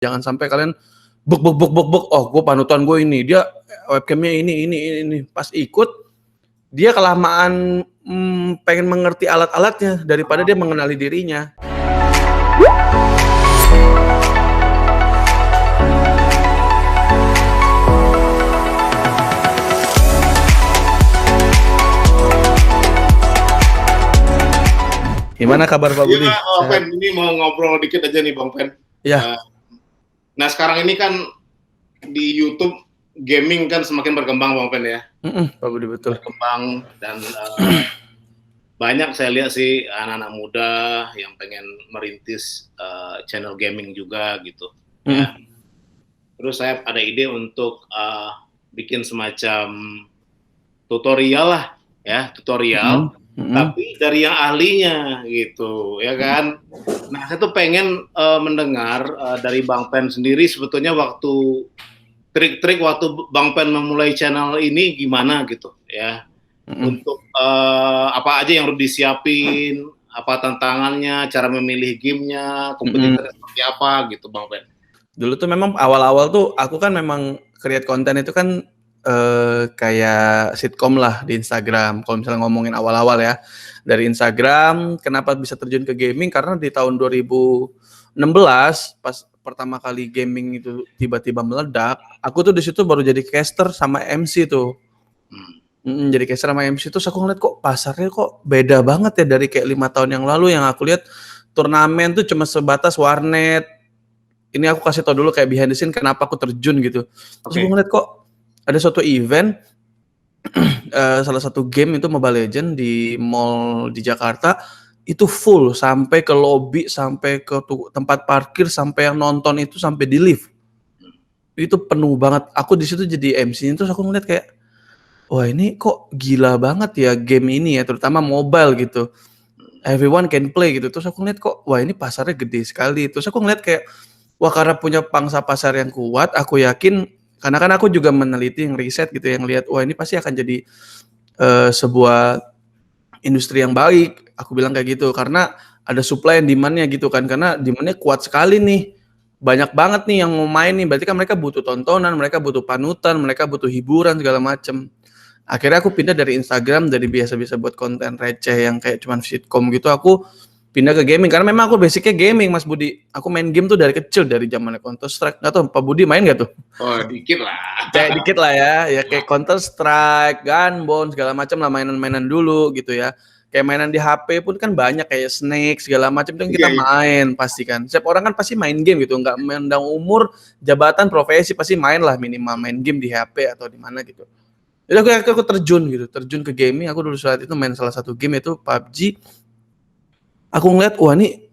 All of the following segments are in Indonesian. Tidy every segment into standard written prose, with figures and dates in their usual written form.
Jangan sampai kalian buk, oh gue panutan gue ini, dia webcamnya ini. Pas ikut, dia kelamaan pengen mengerti alat-alatnya daripada dia mengenali dirinya. Gimana kabar Pak Budi? Iya, Pen, ini mau ngobrol dikit aja nih Bang Pen. Ya. Nah sekarang ini kan di YouTube gaming kan semakin berkembang Bang Pen ya. Pak Budi betul. Berkembang dan banyak saya lihat sih anak-anak muda yang pengen merintis channel gaming juga gitu. Ya. Terus saya ada ide untuk bikin semacam tutorial lah, ya tutorial. Tapi dari yang ahlinya gitu, ya kan. Nah, saya tuh pengen mendengar dari Bang Pen sendiri sebetulnya waktu trik-trik waktu Bang Pen memulai channel ini gimana gitu, ya. Untuk apa aja yang harus disiapin, apa tantangannya, cara memilih gamenya, kompetitornya seperti apa gitu, Bang Pen. Dulu tuh memang awal-awal tuh aku kan memang create konten itu kan kayak sitkom lah di Instagram. Kalau misalnya ngomongin awal-awal ya, dari Instagram kenapa bisa terjun ke gaming, karena di tahun 2016 pas pertama kali gaming itu tiba-tiba meledak, aku tuh di situ baru jadi caster sama MC tuh. Jadi caster sama MC terus aku ngeliat kok pasarnya kok beda banget ya dari kayak 5 tahun yang lalu yang aku lihat turnamen tuh cuma sebatas warnet. Ini aku kasih tau dulu kayak behind the scene kenapa aku terjun gitu. Terus aku ngeliat kok ada suatu event salah satu game itu Mobile Legends di mall di Jakarta itu full sampai ke lobby, sampai ke tempat parkir, sampai yang nonton itu sampai di lift. Itu penuh banget. Aku di situ jadi MC terus aku ngeliat kayak wah ini kok gila banget ya game ini ya, terutama mobile gitu. Everyone can play gitu. Terus aku ngeliat kok wah ini pasarnya gede sekali. Terus aku ngeliat kayak wah karena punya pangsa pasar yang kuat, aku yakin karena kan aku juga meneliti yang riset gitu yang lihat wah ini pasti akan jadi sebuah industri yang baik. Aku bilang kayak gitu karena ada supply and demand-nya gitu kan, karena demand-nya kuat sekali nih. Banyak banget nih yang mau main nih, berarti kan mereka butuh tontonan, mereka butuh panutan, mereka butuh hiburan segala macem. Akhirnya aku pindah dari Instagram, dari biasa-biasa buat konten receh yang kayak cuman sitkom gitu, aku pindah ke gaming karena memang aku basicnya gaming Mas Budi. Aku main game tuh dari kecil, dari zamannya Counter Strike. Nggak tahu Pak Budi main nggak tuh? Oh dikit lah. Kayak dikit lah ya kayak Counter Strike, Gunbound segala macam lah, mainan-mainan dulu gitu ya. Kayak mainan di HP pun kan banyak kayak Snake segala macam itu kita main pasti kan. Setiap orang kan pasti main game gitu, nggak memandang umur, jabatan, profesi, pasti main lah minimal main game di HP atau di mana gitu. Jadi aku terjun ke gaming. Aku dulu saat itu main salah satu game itu PUBG. Aku ngeliat wah ini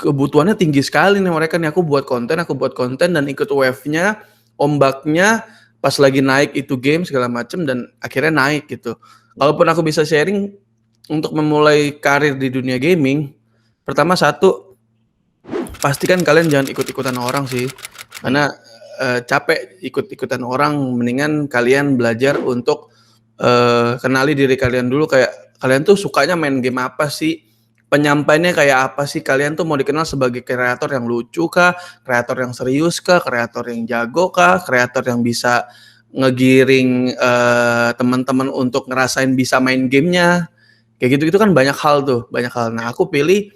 kebutuhannya tinggi sekali nih mereka nih. Aku buat konten dan ikut wave-nya, ombaknya pas lagi naik itu game segala macem dan akhirnya naik gitu. Kalaupun aku bisa sharing untuk memulai karir di dunia gaming, pertama satu pastikan kalian jangan ikut-ikutan orang sih, karena capek ikut-ikutan orang. Mendingan kalian belajar untuk kenali diri kalian dulu, kayak kalian tuh sukanya main game apa sih, penyampaiannya kayak apa sih, kalian tuh mau dikenal sebagai kreator yang lucu kah, kreator yang serius kah, kreator yang jago kah, kreator yang bisa ngegiring teman-teman untuk ngerasain bisa main gamenya, kayak gitu-gitu kan banyak hal. Nah aku pilih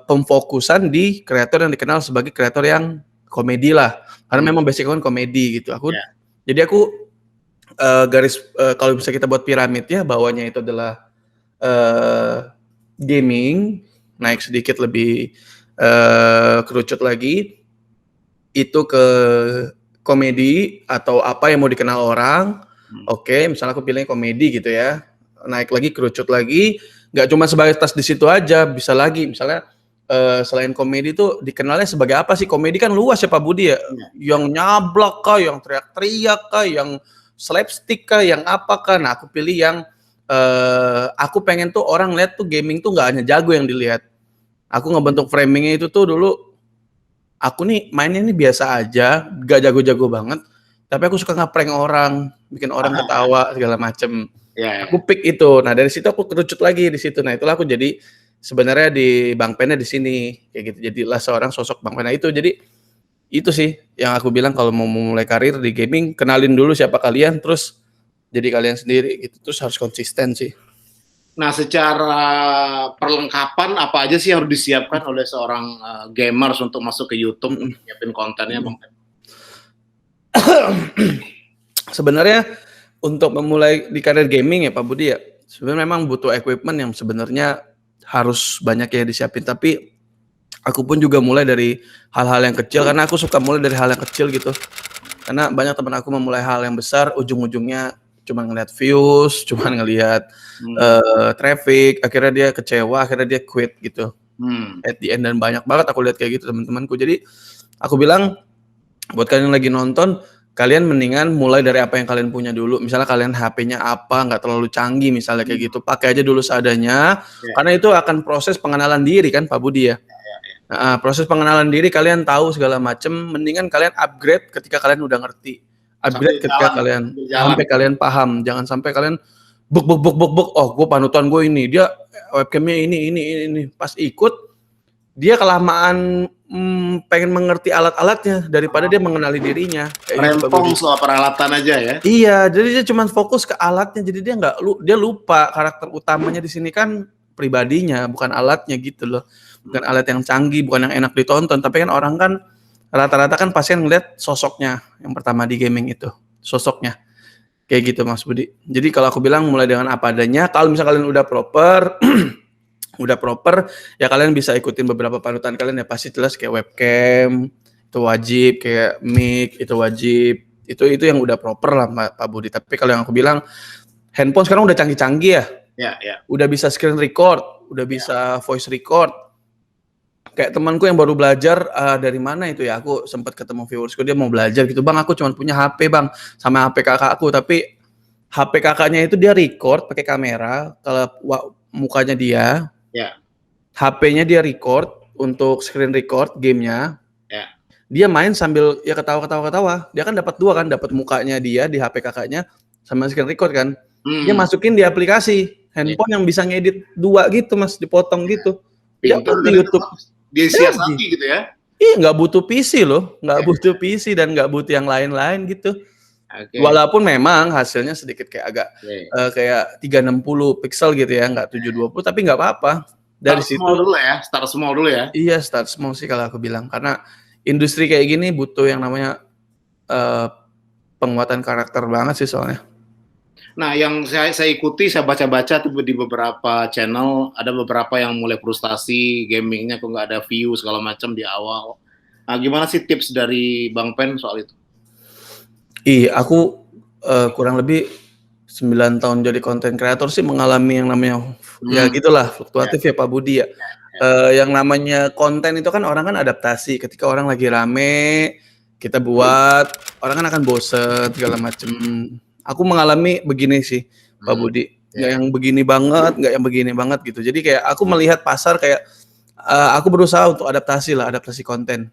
pemfokusan di kreator yang dikenal sebagai kreator yang komedi lah, karena memang basicnya kan komedi gitu. Jadi aku garis kalau bisa kita buat piramid ya, bawahnya itu adalah gaming, naik sedikit lebih kerucut lagi itu ke komedi atau apa yang mau dikenal orang. Oke, misalnya aku pilihnya komedi gitu ya, naik lagi kerucut lagi, nggak cuma sebatas di situ aja, bisa lagi misalnya selain komedi tuh dikenalnya sebagai apa sih. Komedi kan luas ya Pak Budi ya, yang nyablak kah, yang teriak-teriak kah, yang slapstick kah, yang apa kah. Nah aku pilih yang aku pengen tuh orang lihat tuh gaming tuh nggak hanya jago yang dilihat. Aku ngebentuk framingnya itu tuh dulu, aku nih mainnya ini biasa aja, gak jago-jago banget, tapi aku suka ngeprank orang, bikin orang ketawa segala macem. Aku pick itu. Nah dari situ aku kerucut lagi di situ. Nah itulah aku jadi sebenarnya di Bang Pennya di sini kayak gitu. Jadilah seorang sosok Bang Pen. Nah itu jadi Itu sih yang aku bilang kalau mau memulai karir di gaming, kenalin dulu siapa kalian, terus jadi kalian sendiri gitu, terus harus konsisten sih. Nah, secara perlengkapan apa aja sih yang harus disiapkan oleh seorang gamers untuk masuk ke YouTube, Mhm. nyiapin kontennya, Bang Pen? Sebenarnya untuk memulai di karir gaming ya Pak Budi ya, sebenarnya memang butuh equipment yang sebenarnya harus banyak ya disiapin, tapi aku pun juga mulai dari hal-hal yang kecil karena aku suka mulai dari hal yang kecil gitu. Karena banyak teman aku memulai hal yang besar, ujung-ujungnya cuma ngelihat views, cuma ngelihat traffic, akhirnya dia kecewa, akhirnya dia quit gitu. At the end, dan banyak banget aku lihat kayak gitu teman-temanku. Jadi aku bilang buat kalian yang lagi nonton, kalian mendingan mulai dari apa yang kalian punya dulu. Misalnya kalian HP-nya apa, nggak terlalu canggih misalnya kayak gitu, pakai aja dulu seadanya. Ya. Karena itu akan proses pengenalan diri kan Pak Budi ya. Proses pengenalan diri, kalian tahu segala macem, mendingan kalian upgrade ketika kalian udah ngerti. Upgrade Sambil ketika jalan, kalian sambil jalan. sampai kalian paham. Jangan sampai kalian oh gue panutan gue ini, dia webcamnya ini. Pas ikut, dia kelamaan pengen mengerti alat-alatnya daripada dia mengenali dirinya. Kayak gitu, Pak Rempong Budi. soal peralatan aja ya. Iya, jadi dia cuma fokus ke alatnya, jadi dia lupa karakter utamanya di sini kan pribadinya, bukan alatnya gitu loh. Bukan alat yang canggih, bukan yang enak ditonton, tapi kan orang kan rata-rata kan pasti ngeliat sosoknya yang pertama di gaming itu, sosoknya. Kayak gitu Mas Budi. Jadi kalau aku bilang mulai dengan apa adanya, kalau misalnya kalian udah proper ya kalian bisa ikutin beberapa panutan kalian ya, pasti jelas kayak webcam itu wajib, kayak mic itu wajib. Itu yang udah proper lah Pak Budi. Tapi kalau yang aku bilang, handphone sekarang udah canggih-canggih ya. Ya. Udah bisa screen record, udah bisa voice record. Kayak temanku yang baru belajar dari mana itu ya, aku sempat ketemu viewersku, dia mau belajar gitu, Bang aku cuma punya HP Bang, sama HP kakakku, tapi HP kakaknya itu dia record pakai kamera, kalau mukanya dia, Ya. HP-nya dia record untuk screen record gamenya, Ya. dia main sambil ya ketawa, dia kan dapat dua kan, dapat mukanya dia di HP kakaknya sama screen record kan, dia masukin di aplikasi handphone yang bisa ngedit dua gitu Mas, dipotong gitu, Pintar di YouTube. Dia siasati gitu ya. Iya, nggak butuh PC loh, nggak butuh PC dan nggak butuh yang lain-lain gitu. Walaupun memang hasilnya sedikit kayak agak kayak 360 pixel gitu ya, nggak 720, tapi nggak apa-apa. Dari situ start small dulu ya. Iya, start small sih kalau aku bilang, karena industri kayak gini butuh yang namanya penguatan karakter banget sih soalnya. Nah, yang saya ikuti, saya baca-baca tuh di beberapa channel, ada beberapa yang mulai frustasi gamingnya kok nggak ada view segala macam di awal. Nah, gimana sih tips dari Bang Pen soal itu? Iya, aku kurang lebih 9 tahun jadi content creator sih mengalami yang namanya ya gitulah fluktuatif ya Pak Budi ya. Yang namanya konten itu kan orang kan adaptasi, ketika orang lagi rame kita buat, orang kan akan bosen segala macem. Aku mengalami begini sih Pak Budi, nggak yang begini banget, nggak yang begini banget gitu. Jadi kayak aku melihat pasar kayak aku berusaha untuk adaptasi konten.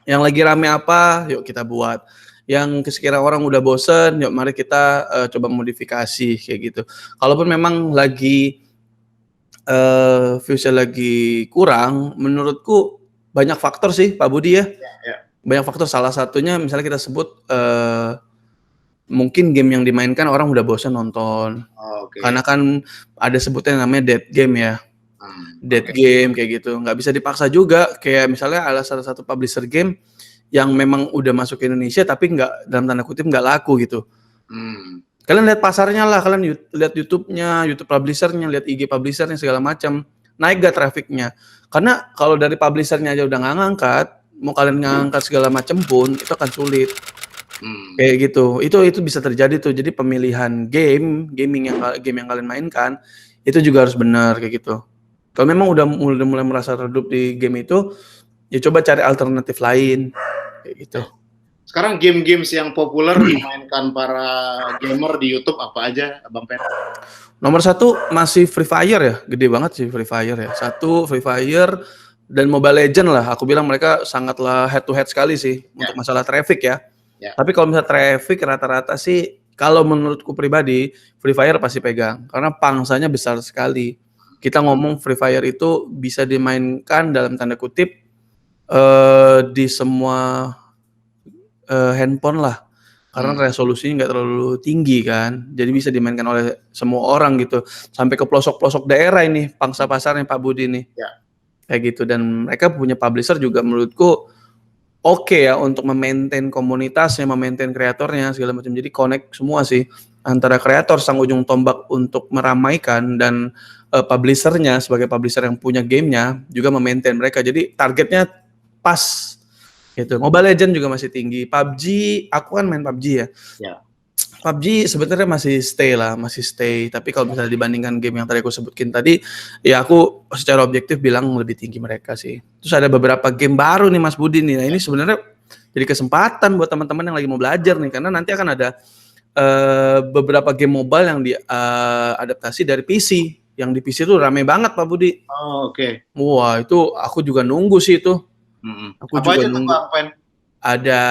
Yang lagi rame apa, yuk kita buat. Yang sekiranya orang udah bosen, yuk mari kita coba modifikasi kayak gitu. Kalaupun memang lagi viewsnya lagi kurang, menurutku banyak faktor sih Pak Budi ya. Banyak faktor, salah satunya misalnya kita sebut mungkin game yang dimainkan orang udah bosan nonton. Karena kan ada sebutnya namanya dead game ya. Dead game kayak gitu, nggak bisa dipaksa juga. Kayak misalnya ada salah satu publisher game yang memang udah masuk ke Indonesia tapi nggak, dalam tanda kutip, nggak laku gitu. Kalian lihat pasarnya lah, kalian lihat YouTube-nya, YouTube publishernya, lihat IG publishernya segala macam, naik gak trafficnya? Karena kalau dari publishernya aja udah nggak ngangkat, mau kalian ngangkat segala macam pun itu akan sulit. Kayak gitu. Itu bisa terjadi tuh. Jadi pemilihan game yang kalian mainkan itu juga harus benar kayak gitu. Kalau memang udah mulai merasa redup di game itu, ya coba cari alternatif lain kayak gitu. Sekarang game-games yang populer dimainkan para gamer di YouTube apa aja, Bang Pen? Nomor 1 masih Free Fire ya, gede banget sih Free Fire ya. Free Fire dan Mobile Legend lah. Aku bilang mereka sangatlah head to head sekali sih untuk masalah traffic ya. Tapi kalau misalnya traffic rata-rata sih, kalau menurutku pribadi Free Fire pasti pegang karena pangsanya besar sekali. Kita ngomong Free Fire itu bisa dimainkan dalam tanda kutip di semua handphone lah. Karena resolusinya nggak terlalu tinggi kan, jadi bisa dimainkan oleh semua orang gitu. Sampai ke pelosok-pelosok daerah ini, pangsa pasarnya Pak Budi nih. Ya. Kayak gitu, dan mereka punya publisher juga menurutku oke ya untuk memaintain komunitasnya, memaintain kreatornya segala macam. Jadi connect semua sih antara kreator sang ujung tombak untuk meramaikan dan publishernya sebagai publisher yang punya gamenya juga memaintain mereka. Jadi targetnya pas gitu. Mobile Legends juga masih tinggi. PUBG, aku kan main PUBG ya. Ya. PUBG sebenarnya masih stay. Tapi kalau misalnya dibandingkan game yang tadi aku sebutkin tadi, ya aku secara objektif bilang lebih tinggi mereka sih. Terus ada beberapa game baru nih Mas Budi nih. Nah ini sebenarnya jadi kesempatan buat teman-teman yang lagi mau belajar nih, karena nanti akan ada beberapa game mobile yang diadaptasi dari PC. Yang di PC itu rame banget Pak Budi. Oh, oke. Wah itu aku juga nunggu sih itu. Aku Apa juga aja nunggu. tuh Bang? Ada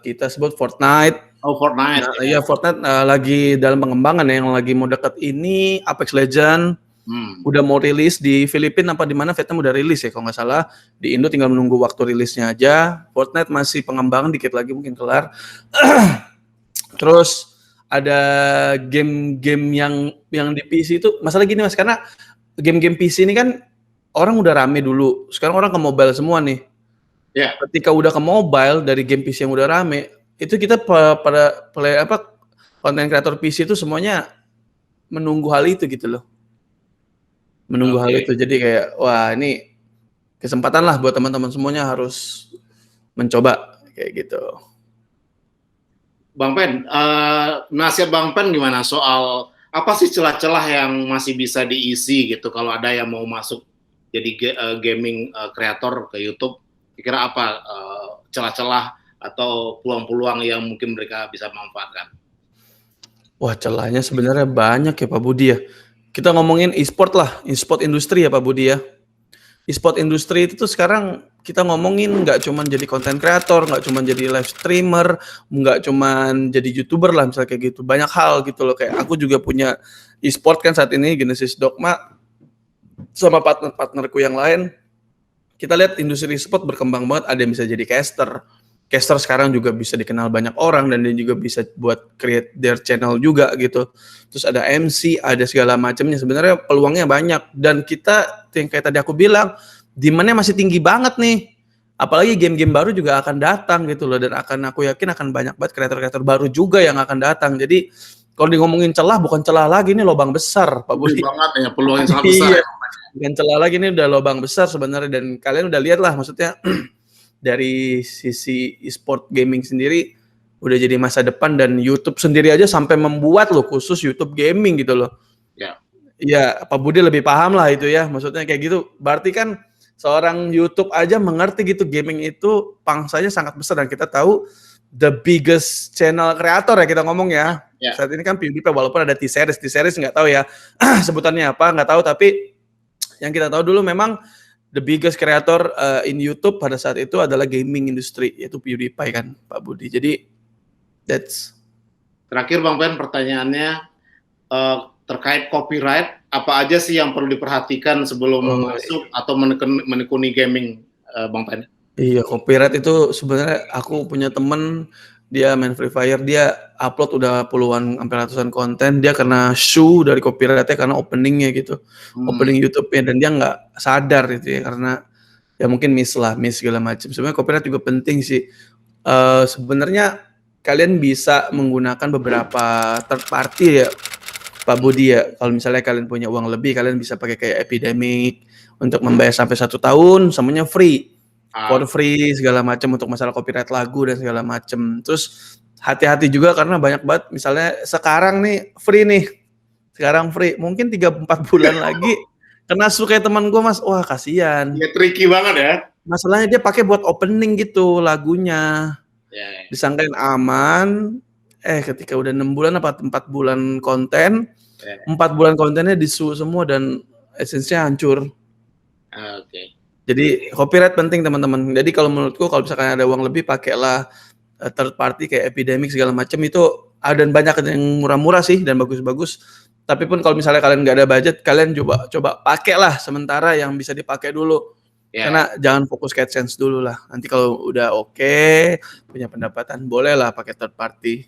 kita sebut Fortnite. Oh, Fortnite. Nah, iya Fortnite lagi dalam pengembangan ya, yang lagi mau deket ini Apex Legends. Udah mau rilis di Filipina apa di mana, Vietnam udah rilis ya kalau nggak salah. Di Indo tinggal menunggu waktu rilisnya aja. Fortnite masih pengembangan, dikit lagi mungkin kelar. Terus ada game-game yang di PC itu masalah gini Mas, karena game-game PC ini kan orang udah rame dulu. Sekarang orang ke mobile semua nih. Ya. Ketika udah ke mobile dari game PC yang udah rame, itu kita pada konten kreator PC itu semuanya menunggu hal itu gitu loh. Menunggu hal itu. Jadi kayak wah ini kesempatan lah buat teman-teman semuanya harus mencoba kayak gitu. Bang Pen, nasihat Bang Pen gimana soal apa sih celah-celah yang masih bisa diisi gitu kalau ada yang mau masuk jadi gaming kreator ke YouTube, kira apa celah-celah atau peluang-peluang yang mungkin mereka bisa manfaatkan? Wah celahnya sebenarnya banyak ya Pak Budi ya. Kita ngomongin e-sport lah, e-sport industri ya Pak Budi ya. E-sport industri itu tuh sekarang kita ngomongin nggak cuma jadi content creator, nggak cuma jadi live streamer, nggak cuma jadi YouTuber lah misalnya kayak gitu. Banyak hal gitu loh, kayak aku juga punya e-sport kan saat ini, Genesis Dogma, sama partner-partnerku yang lain. Kita lihat industri e-sport berkembang banget, ada yang bisa jadi caster. Caster sekarang juga bisa dikenal banyak orang dan dia juga bisa buat create their channel juga gitu. Terus ada MC, ada segala macamnya. Sebenarnya peluangnya banyak dan kita yang kayak tadi aku bilang, demand-nya masih tinggi banget nih. Apalagi game-game baru juga akan datang gitu loh, dan aku yakin akan banyak banget kreator-kreator baru juga yang akan datang. Jadi kalau ngomongin celah, bukan celah lagi, ini lobang besar Pak Budi. Banget ya, peluang yang sangat besar. Iya. Bukan celah lagi, ini udah lobang besar sebenarnya, dan kalian udah lihat lah maksudnya dari sisi e-sport gaming sendiri udah jadi masa depan, dan YouTube sendiri aja sampai membuat loh khusus YouTube gaming gitu loh. Ya. Ya, Pak Budi lebih paham lah itu ya, maksudnya kayak gitu. Berarti kan seorang YouTube aja mengerti gitu gaming itu pangsanya sangat besar, dan kita tahu the biggest channel kreator ya kita ngomong ya. Saat ini kan PewDiePie, walaupun ada T-Series nggak tahu ya sebutannya apa, nggak tahu, tapi yang kita tahu dulu memang the biggest creator in YouTube pada saat itu adalah gaming industry, yaitu PewDiePie kan Pak Budi. Jadi that's. Terakhir Bang Pen, pertanyaannya terkait copyright, apa aja sih yang perlu diperhatikan sebelum masuk atau menekuni gaming Bang Pen? Iya, copyright itu sebenarnya aku punya temen, dia main Free Fire, dia upload udah puluhan sampai ratusan konten, dia kena sue dari copyright-nya karena openingnya gitu, opening YouTube-nya, dan dia nggak sadar gitu ya, karena ya mungkin miss segala macam. Sebenarnya copyright juga penting sih. Sebenarnya kalian bisa menggunakan beberapa third party ya Pak Budi ya. Kalau misalnya kalian punya uang lebih, kalian bisa pakai kayak Epidemic untuk membayar sampai 1 tahun, semuanya free. For free segala macam untuk masalah copyright lagu dan segala macam. Terus hati-hati juga karena banyak banget, misalnya sekarang nih free nih. Sekarang free, mungkin 3-4 bulan lagi kena suka teman gue Mas. Wah, kasihan. Ya tricky banget ya. Masalahnya dia pakai buat opening gitu lagunya. Disangkain aman, ketika udah 6 bulan apa 4 bulan konten, 4 bulan kontennya disu semua dan esensinya hancur. Oke. Jadi copyright penting teman-teman. Jadi kalau menurutku kalau misalkan ada uang lebih, pakailah third party kayak Epidemic segala macam, itu ada banyak yang murah-murah sih dan bagus-bagus. Tapi pun kalau misalnya kalian nggak ada budget, kalian coba pakailah sementara yang bisa dipakai dulu. Ya. Karena jangan fokus ke AdSense dulu lah. Nanti kalau udah oke, punya pendapatan, bolehlah pakai third party.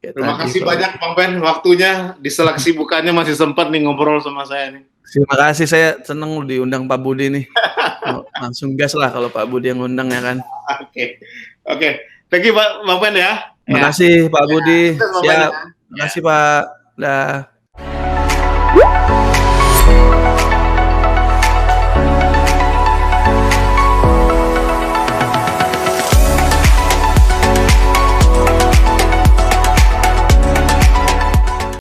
Kayak Terima tadi, kasih kalau banyak Bang Pen, waktunya di sela kesibukannya masih sempat nih ngobrol sama saya nih. terima kasih, saya seneng lu diundang Pak Budi nih. Langsung gas lah kalau Pak Budi yang ngundang ya kan. Oke, oke. Thank you Bang Pen ya. Terima kasih Pak Budi. Sukses, Bang Pen, Siap. ya. Terima kasih Pak. Dah.